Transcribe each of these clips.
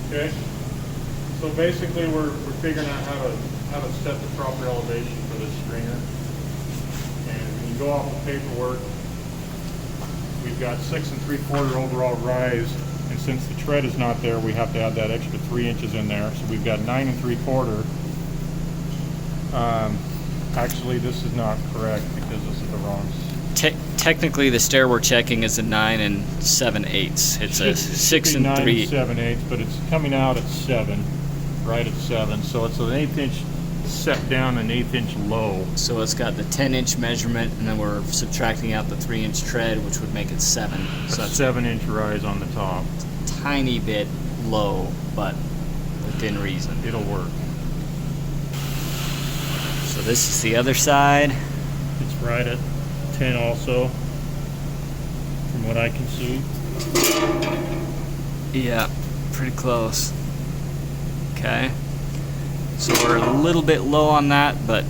Okay. So basically, we're figuring out how to set the proper elevation for this stringer. And when you go off the paperwork, we've got 6 3/4 overall rise, and since the tread is not there, we have to add that extra 3 inches in there. So we've got 9 3/4. Actually, this is not correct because this is the wrong. Technically, the stair we're checking is a 9 7/8. It's a 6 9 3. 7/8, but it's coming out at 7, right at 7. So it's an 1/8 inch set down, an 1/8 inch low. So it's got the 10-inch measurement, and then we're subtracting out the 3-inch tread, which would make it 7. So A that's 7-inch rise on the top. a tiny bit low, but within reason. It'll work. So this is the other side. It's right at 10 also, from what I can see. Yeah, pretty close. Okay. So we're a little bit low on that, but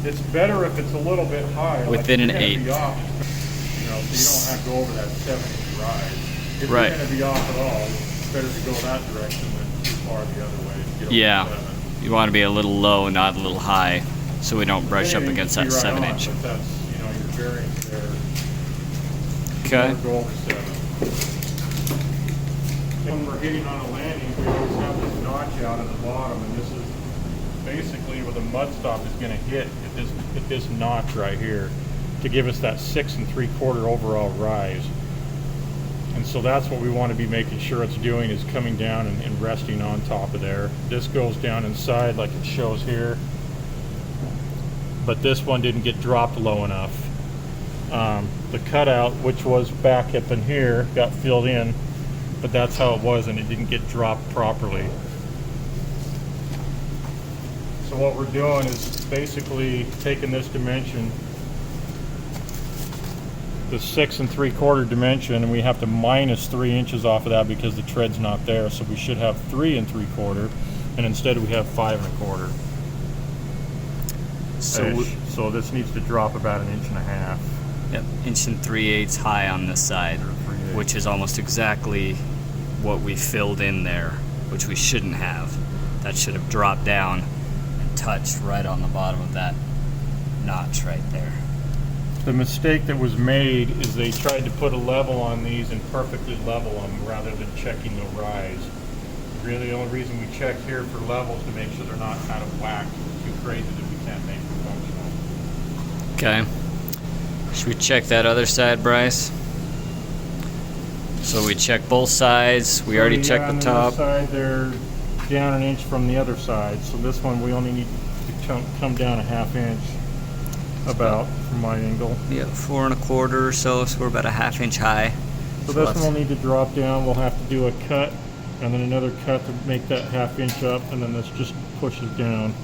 It's better if it's a little bit high. Within like an you're gonna eighth. Be off, you know, so you don't have to go over that 7-inch rise. If Right. you're going to be off at all, it's better to go that direction than too far the other way. To get over yeah, 7. you want to be a little low, not a little high, so we don't brush up Anything against can that be right 7-inch. on, but that's, you know, your variance there. Okay. Never go over 7. When we're hitting on a landing, we always have this notch out at the bottom, and this is basically where the mud stop is going to hit at this notch right here to give us that 6 3/4 overall rise. And so that's what we want to be making sure it's doing, is coming down and resting on top of there. This goes down inside like it shows here, but this one didn't get dropped low enough. The cutout, which was back up in here, got filled in, but that's how it was, and it didn't get dropped properly. So what we're doing is basically taking this dimension, the 6 3/4 dimension, and we have to minus 3 inches off of that because the tread's not there. So we should have 3 3/4, and instead we have 5 1/4. So this needs to drop about 1.5 inches. Yep, 1 3/8 high on this side, which is almost exactly what we filled in there, which we shouldn't have. That should have dropped down and touched right on the bottom of that notch right there. The mistake that was made is they tried to put a level on these and perfectly level them rather than checking the rise. Really, the only reason we check here for levels to make sure they're not kind of whacked too crazy that we can't make them functional. Okay. Should we check that other side, Bryce? So we check both sides. We already checked the top. Side, they're down 1 inch from the other side. So this one we only need to come down 1/2 inch, about from my angle. Yeah, 4 1/4 or so. So we're about 1/2 inch high. So this one will need to drop down. We'll have to do a cut and then another cut to make that 1/2 inch up, and then this just pushes down.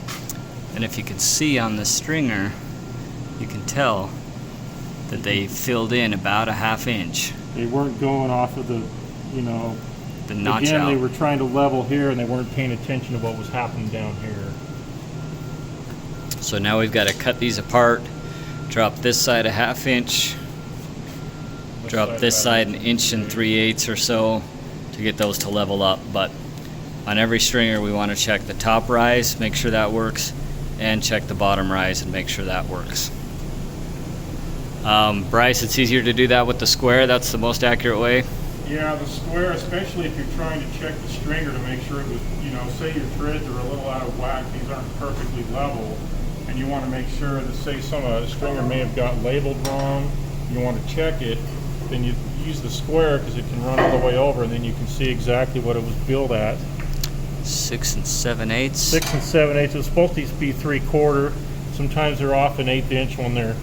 And if you can see on the stringer, you can tell that they filled in about 1/2 inch. They weren't going off of the, you know, The notch again, out. they were trying to level here and they weren't paying attention to what was happening down here. So now we've got to cut these apart, drop this side 1/2 inch, drop this side 1 3/8 or so to get those to level up. But on every stringer we want to check the top rise, make sure that works, and check the bottom rise and make sure that works. Bryce, it's easier to do that with the square. That's the most accurate way. Yeah, the square, especially if you're trying to check the stringer to make sure it was, you know, say your threads are a little out of whack, these aren't perfectly level, and you want to make sure that, say the stringer may have got labeled wrong, you want to check it, then you use the square because it can run all the way over, and then you can see exactly what it was billed at. 6 7/8. 6 7/8. It's supposed to be 3/4. Sometimes they're off 1/8 inch when they're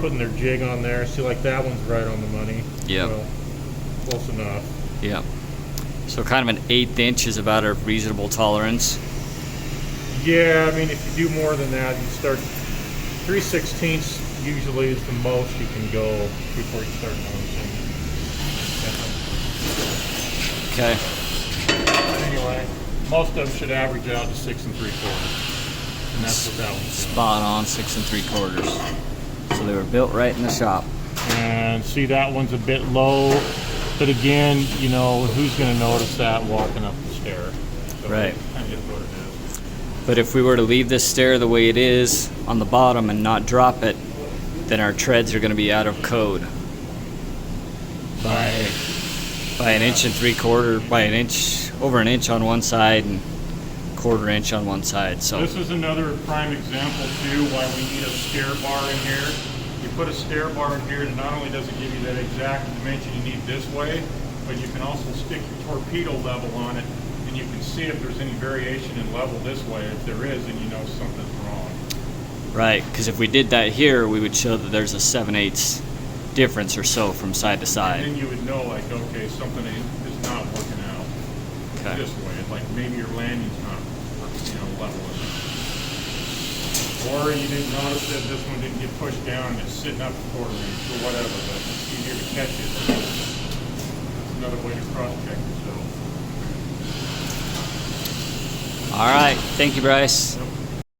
putting their jig on there. See, like that one's right on the money. Yep. So, close enough. Yeah. So kind of an 1/8 inch is about a reasonable tolerance. Yeah, I mean, if you do more than that, you start 3/16 usually is the most you can go before you start noticing. Okay. Anyway, most of them should average out to 6 3/4, and that's what that one's doing. Spot on, 6 3/4. So they were built right in the shop. And see, that one's a bit low. But again, you know, who's gonna notice that walking up the stair? So Right. Kind of is what it is. But if we were to leave this stair the way it is on the bottom and not drop it, then our treads are going to be out of code by an inch and 3/4, by an inch, over an inch on one side and 1/4 inch on one side. So This is another prime example too why we need a stair bar in here. You put a stair bar in here, and not only does it give you that exact dimension you need this way, but you can also stick your torpedo level on it, and you can see if there's any variation in level this way. If there is, then you know something's wrong. right, because if we did that here, we would show that there's a 7/8 difference or so from side to And side. then you would know, like, okay, something is not working out Okay. this way. Like maybe your landing's not, level. Or you didn't notice that this one didn't get pushed down and it's sitting up a 1/4 inch or whatever, but it's easier to catch it. That's another way to cross-check yourself. All right, thank you, Bryce. Yep.